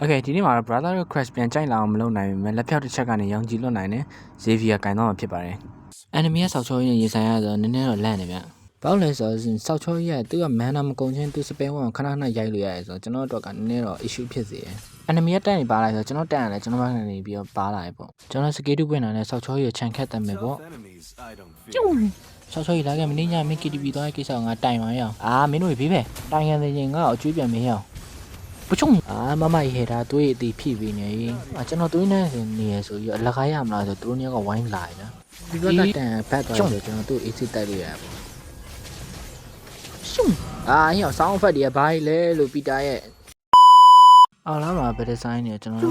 Okay ဒီနေ့မှာတော့ brother တို့ crash ပြန်ကြိုက်လာအောင်မလုပ်နိုင်ဘူး။လက်ဖြောက်တစ်ချက်ကနေရောင်ကြည်လွတ်နိုင်တယ်။ Xavier ကင်တော့မှာဖြစ်ပါတယ်။ enemy ရဲ့ဆောက်ချောကြီးနဲ့ရေဆိုင်ရဆိုတော့နည်းနည်းတော့လန့်နေဗျ။ဘာလို့လဲဆိုတော့ဆောက်ချောကြီးကသူက mana မကုန်ချင်းသူ spell ဝင်ခဏခဏရိုက်လို့ရတယ်ဆိုတော့ကျွန်တော်တို့ကနည်းနည်းတော့ issue ဖြစ်စေတယ်။ enemy ရဲ့တက်နေပါလိုက်ဆိုတော့ကျွန်တော်တက်ရတယ်ကျွန်တော်ဘက်ကနေပြီးတော့ပါလာတယ်ပေါ့။ကျွန်တော်စကေးတူပွင့်တာနဲ့ဆောက်ချောကြီးကိုခြံခတ်တယ်မယ်ပေါ့။ကျုံဆောက်ချောကြီးလာခဲ့မင်းညမင်း KTP သွားတဲ့ကိစ္စကငါတိုင်ပါရအောင်။အာမင်းတို့ဘေးပဲတိုင်ရတဲ့ရင်ငါ့ကိုအကျွေးပြန်မင်းရအောင်။不中啊，妈妈也他对的批评呢，啊，ကျွန်တော်对呢နေရဆိုပြီးအလကားရမလားဆိုသူတို့ညကဝိုင်းလာတယ်ဒီဘက်ကတန်ဘက်တော့ဆိုကျွန်တော်သူ့ AC တိုက်လို့ရပါရှုံအာဟိုဆောင်းဖက်တွေကဘာလဲလို့ပီတာရဲ့အော်လာမှာဘယ်ဒီဇိုင်းနေကျွန်တော်တို့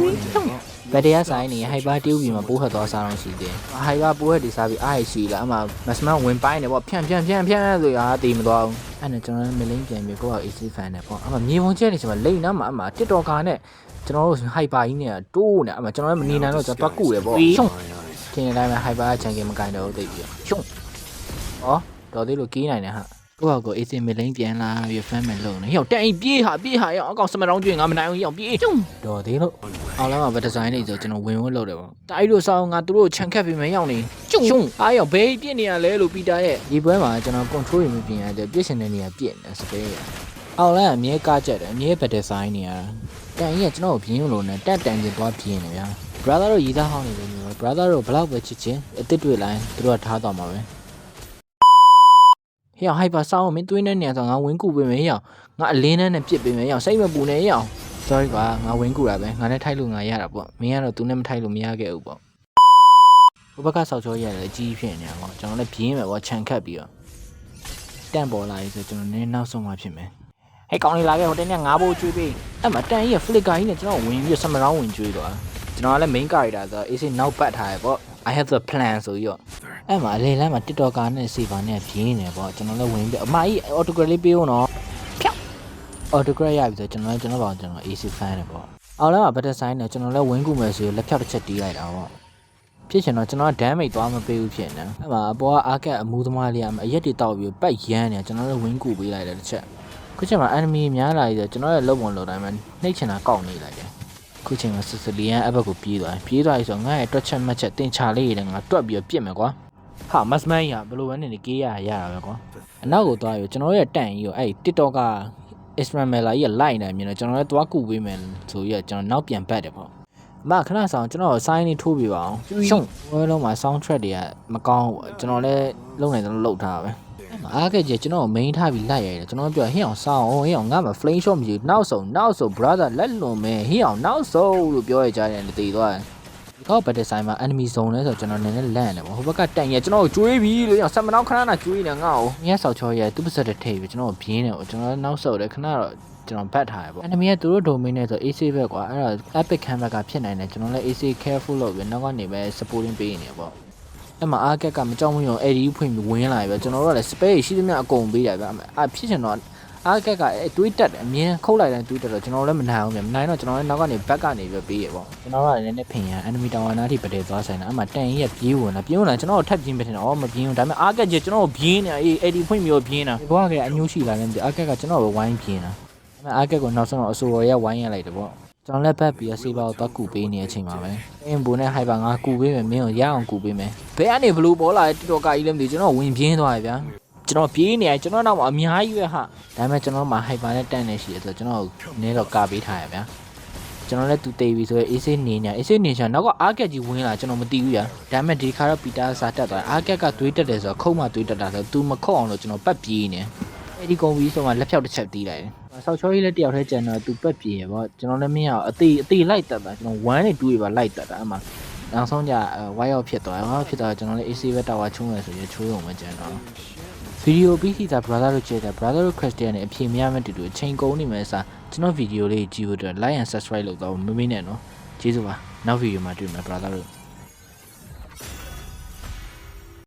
ဘယ်တရားဆိုင်နေဟိုက်ပါတူးပြီးမှပိုးခတ်သွားစားတော့ရှိတယ်ဟိုက်ပါပိုးခတ်ဒီစားပြီးအားရရှိလာအမှမစမန်ဝင်ပိုင်းနေပေါ့ဖြန့်ဆိုရာတေးမသွားဘူးအဲ့နဲ့ကျွန်တော်မလင်းပြန်ပြီးကိုယ့် AC fan နဲ့ပေါ့အမှမြေပုံကျဲနေချင်မှလိမ့်နားမှာအမှ TikTok နဲ့ကျွန်တော်တို့ဟိုက်ပါကြီးနဲ့တိုးနေအမှကျွန်တော်လည်းမနေနိုင်တော့ကျွန်တော်တွက်ကူတယ်ပေါ့ရှုံထင်းနေတိုင်းမှာဟိုက်ပါချန်ကင်မကင်တော့သိပြီရှုံဩတော်သေးလို့ကီးနိုင်တယ်ဟာကိုယ့်ကို AC မလင်းပြန်လာပြီး fan မလုံးနေဟိုတက်အိပြေးဟာရောအကောင်စမတောင်းကျွေးငါမနိုင်ဘူးရောက်ပြေးတော်သေးလို့အော်လာမှာဗဒီဇိုင်းနေဆိုကျွန်တော်ဝင်လို့တယ်ပေါ့တိုက်လို့ဆောင်းငါတို့ချန်ခတ်ပြီးမရောက်နေရှုံအားရောက်ဘေးပြစ်နေရလဲလို့ပီတာရဲ့ဒီပွဲမှာကျွန်တော် control ရမပြင်ရတဲ့ပြစ်ရှင်တဲ့နေရာပြစ်နေစပယ်ရအော်လာအမြဲကားကြက်တယ်အမြဲဗဒီဇိုင်းနေရတာတန်ကြီးကကျွန်တော်ကိုပြင်းလို့နဲ့တက်တန်ချင်းသွားပြင်းနေဗျာ brother တို့ရေးသားဟောင်းနေလို့မျိုး brother တို့ဘလောက်ပဲချစ်ချင်းအစ်စ်တွေ့လိုက်သူတို့ကထားသွားမှာပဲဟေ့ဟိုက်ပါဆောင်းမင်းသွေးနဲ့နေဆိုငါဝင်းကူပေးမယ်ဟေ့ငါအလင်းနဲ့ပြစ်ပေးမယ်ဟေ့စိတ်မပူနဲ့ဟေ့ sorry ကွာငါဝင်းကူတာပဲငါနဲ့ထိုက်လို့ငါရတာပေါ့မင်းကတော့သူနဲ့မထိုက်လို့မရခဲ့ဘူးပေါ့ဟိုဘက်ကဆောက်ချောရတယ်အကြီးဖြစ်နေတာပေါ့ကျွန်တော်လည်းပြင်းမယ်ပေါ့ခြံခတ်ပြီးတော့တန့်ပေါ်လာပြီဆိုကျွန်တော်နည်းနောက်ဆုံးမှဖြစ်မယ်ဟဲ့ကောင်းလေးလာခဲ့ဟိုတင်းကငါးဘိုးကျွေးပေးအဲ့မှာတန်ကြီးက flicker ကြီးနဲ့ကျွန်တော်ဝင်ပြီးဆမရောင်းဝင်ကျွေးသွားကျွန်တော်ကလည်း main character ဆိုတော့ AC နောက်ပတ်ထားရပေါ့ I have the plan ဆိုပြီးတော့အဲ့မှာအလေလမ်းမှာ TikToker နဲ့ Saver နဲ့ပြင်းနေပေါ့ကျွန်တော်လည်းဝင်ပြီးအမကြီး autograph လေးပေးဦးနော်ဖြောက် autograph ရပြီဆိုကျွန်တော်ပါကျွန်တော် AC fan နဲ့ပေါ့အော်လာမှာ better sign နဲ့ကျွန်တော်လည်းဝင်ကူမယ်ဆိုလက်ဖြောက်တစ်ချက်တီးလိုက်တာပေါ့ဖြစ်ချင်တော့ကျွန်တော်က damage သွားမပေးဘူးဖြစ်နေအဲ့မှာအပေါ်ကအားကက်အမူးသမားလေးကအရက်တွေတောက်ပြီးပတ်ရမ်းနေကျွန်တော်လည်းဝင်ကူပေးလိုက်တယ်တစ်ချက်ခုချိန်မှာ enemy များလာပြီဆိုကျွန်တော်ရဲ့လုံပုံလုံတိုင်းမှာနှိပ်ချင်တာကောက်နေလိုက်တယ်ခုချိန်မှာစစလီယန်အဘက်ကိုပြေးသွားပြီဆိုငါ့ရဲ့တွက်ချက်မှတ်ချက်တင်ချလေးရတယ်ငါတွက်ပြီးပြစ်မယ်ကွာဟာမစမန်ရဘလိုပဲနေကေးရတာပဲကွာအနောက်ကိုသွားပြီကျွန်တော်ရဲ့တန့်ကြီးကိုအဲ့ TikTok က Ismail ကြီးကလိုက်နေမြင်တော့ကျွန်တော်လည်းသွားကူပေးမယ်ဆိုပြီးတော့ကျွန်တော်နောက်ပြန်ပတ်တယ်ပေါ့အမခဏဆောင်ကျွန်တော်ဆိုင်းလေးထိုးပြပါအောင်ရှုံဝဲလုံးမှာ sound track တွေကမကောင်းဘူးကျွန်တော်လည်းလုံနေတယ်လို့ထားတာပဲအားကကြီးကျွန်တော် main ထားပြီးလိုက်ရတယ်ကျွန်တော်ပြောဟင်းအောင်ဆောင်းဟင်းအောင်ငါ့မှာ flame shot မရှိဘူးနောက်ဆုံး brother လက်လွန်မယ်ဟင်းအောင်နောက်ဆုံးလို့ပြောရကြတယ်တည်သွားတယ်ဒီကောက်ဘက်ဒီဇိုင်းမှာ enemy zone လဲဆိုကျွန်တော်နည်းနည်းလန့်တယ်ပေါ့ဟိုဘက်ကတန်ရကျွန်တော်ကျွေးပြီလို့ဆက်မနောက်ခဏကျွေးနေငါ့ကိုမြတ်ဆောက်ချောရဲသူ့ပါစက်တဲ့ထိပ်ပြီကျွန်တော်ပြင်းတယ်ပေါ့ကျွန်တော်နောက်ဆုတ်တယ်ခဏတော့ကျွန်တော်ဘတ်ထားရပေါ့ enemy ကသူတို့ domain နဲ့ဆို AC ဘက်ကွာအဲ့တော့ epic comeback ကဖြစ်နိုင်တယ်ကျွန်တော်လည်း AC careful လုပ်ပြီးနောက်ကနေပဲ supporting ပေးနေပေါ့အဲ့မှာအားကက်ကမကြောက်မရွံ AD ဖွင့်ပြီးဝင်လာပြီကျွန်တော်တို့ကလည်း space ရှိသမျှအကုန်ပေးရဗျအဲ့ဖြစ်ချင်တော့အားကက်ကတွေးတက်တယ်အမြင်ခုတ်လိုက်တိုင်းတွေးတက်တော့ကျွန်တော်လည်းမနိုင်အောင်မြန်မနိုင်တော့ကျွန်တော်လည်းနောက်ကနေဘက်ကနေပဲပေးရပေါ့ကျွန်တော်ကလည်းနည်းနည်းဖင်ရ enemy tower နားထိပတဲသွားဆိုင်တာအဲ့မှာတန်ကြီးကပြေးဝင်လာကျွန်တော်ထပ်ပြင်းပြထင်တော့မပြင်းဘူးဒါပေမဲ့အားကက်ကြီးကျွန်တော်ပြင်းနေတာအေး AD ဖွင့်ပြီးတော့ပြင်းတာဒီဘွားကအညိုးရှိလာတယ်အားကက်ကကျွန်တော်ပဲဝိုင်းပြင်းတာဒါပေမဲ့အားကက်ကိုနောက်ဆုံးတော့အဆိုတော်ရဝိုင်းရလိုက်တယ်ပေါ့ကျွန်တော်လည်းဘက်ပြီးဆေးပါကိုတော့ကူပေးနေတဲ့အချိန်မှာပဲအင်းဘိုနဲ့ဟိုက်ပါငါကူပေးမယ်မင်းကိုရအောင်ကူပေးမယ်ဘယ်ကနေဘလူးပေါ်လာတဲ့ TikTok ကြီးလည်းမသိကျွန်တော်ဝင်ပြင်းသွားပြီဗျာကျွန်တော်ပြေးနေရကျွန်တော်နောက်မှာအများကြီးပဲဟာဒါပေမဲ့ကျွန်တော်မှာဟိုက်ပါနဲ့တန့်နေရှိတယ်ဆိုတော့ကျွန်တော်နည်းတော့ကာပေးထားရဗျာကျွန်တော်လည်းသူတေးပြီဆိုရင်အေးဆေးနေချာနောက်ကအားကက်ကြီးဝင်လာကျွန်တော်မသိဘူးဗျာဒါပေမဲ့ဒီခါတော့ပီတာစာတက်သွားအားကက်ကသွေးတက်တယ်ဆိုတော့ခုံမှသွေးတက်တာဆိုတော့ तू မခုတ်အောင်လို့ကျွန်တော်ပတ်ပြေးနေအဲ့ဒီကုန်ပြီးဆိုမှလက်ဖြောက်တစ်ချက်တီးလိုက်တယ်ဆောက်ချောကြီးလည်းတယောက်တည်းကျန်တော့ तू ပတ်ပြေးရပေါ့ကျွန်တော်လည်းမင်းအောင်အသေးလိုက်တက်တာကျွန်တော်1နဲ့2တွေပါလိုက်တက်တာအမှနောက်ဆုံးကြဝိုင်းရောက်ဖြစ်သွားကျွန်တော်လည်း AC ပဲတာဝါချုံးရဆိုရင်ချိုးရုံပဲကျန်တော့ဗီဒီယိုပြီးစီတာ brother တို့ကြည့်တယ် brother တို့ Christian နဲ့အဖြေများမဲ့တူချိန်ကုန်နေမယ်စားကျွန်တော်ဗီဒီယိုလေးကြည့်ဖို့အတွက် like and subscribe လုပ်တော့မမေ့နဲ့နော်ကျေးဇူးပါနောက်ဗီဒီယိုမှာတွေ့မယ် brother တို့